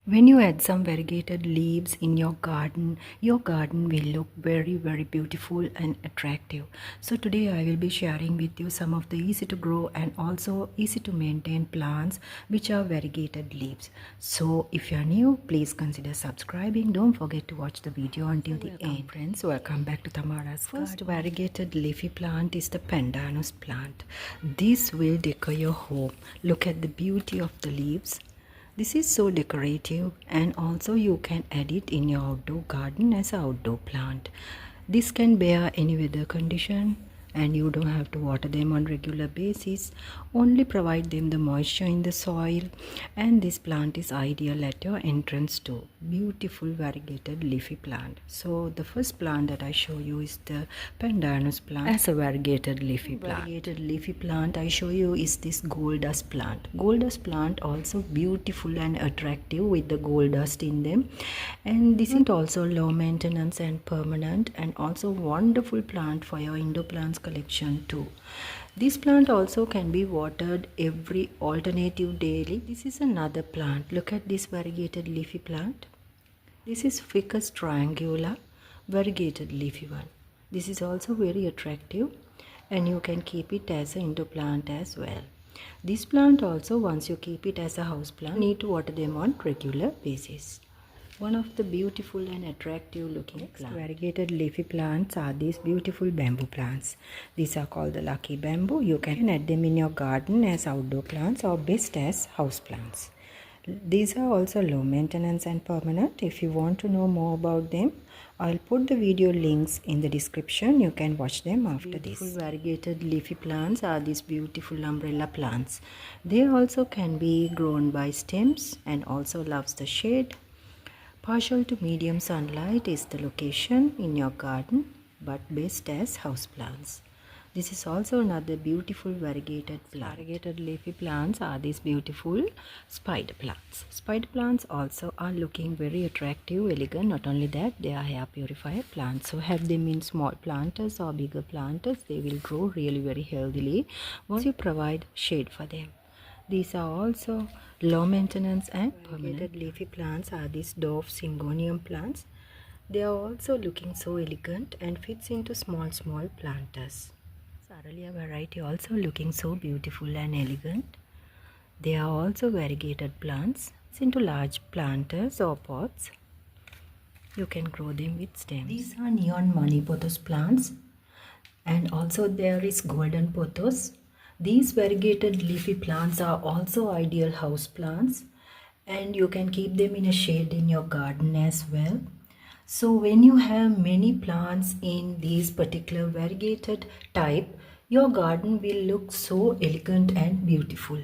When you add some variegated leaves in your garden will look very beautiful and attractive. So today I will be sharing with you some of the easy to grow and also easy to maintain plants which are variegated leaves. So if you are new, please consider subscribing. Don't forget to watch the video until the end. Friends, welcome back to Thamara's First variegated leafy plant is the pandanus plant. This will decor your home. Look at the beauty of the leaves. This is so decorative, and also you can add it in your outdoor garden as an outdoor plant. This can bear any weather condition and you don't have to water them on regular basis. Only provide them the moisture in the soil, and this plant is ideal at your entrance to beautiful variegated leafy plant. So the first plant that I show you is the pandanus plant as a variegated leafy plant. Variegated leafy plant I show you is this gold dust plant. Gold dust plant also beautiful and attractive with the gold dust in them, and this is also low maintenance and permanent, and also wonderful plant for your indoor plants collection too. This plant also can be watered every alternative daily. This is another plant. Look at this variegated leafy plant. This is ficus triangula variegated leafy one. This is also very attractive, and you can keep it as an indoor plant as well. This plant also, once you keep it as a house plant, you need to water them on regular basis. One of the beautiful and attractive looking plants. Variegated leafy plants are these beautiful bamboo plants. These are called the lucky bamboo. You can add them in your garden as outdoor plants or best as house plants. These are also low maintenance and permanent. If you want to know more about them, I'll put the video links in the description. You can watch them after this. Variegated leafy plants are these beautiful umbrella plants. They also can be grown by stems and also loves the shade. Partial to medium sunlight is the location in your garden, but best as house plants. This is also another beautiful variegated plant. Variegated leafy plants are these beautiful spider plants. Spider plants also are looking very attractive, elegant. Not only that, they are hair purifier plants. So have them in small planters or bigger planters. They will grow really very healthily once you provide shade for them. These are also low maintenance and permanent. Leafy plants are these dwarf syngonium plants. They are also looking so elegant and fits into small planters. Saralia variety also looking so beautiful and elegant. They are also variegated plants. It's into large planters or pots. You can grow them with stems. These are neon money pothos plants, and also there is golden pothos. These variegated leafy plants are also ideal house plants, and you can keep them in a shade in your garden as well. So when you have many plants in these particular variegated type, your garden will look so elegant and beautiful.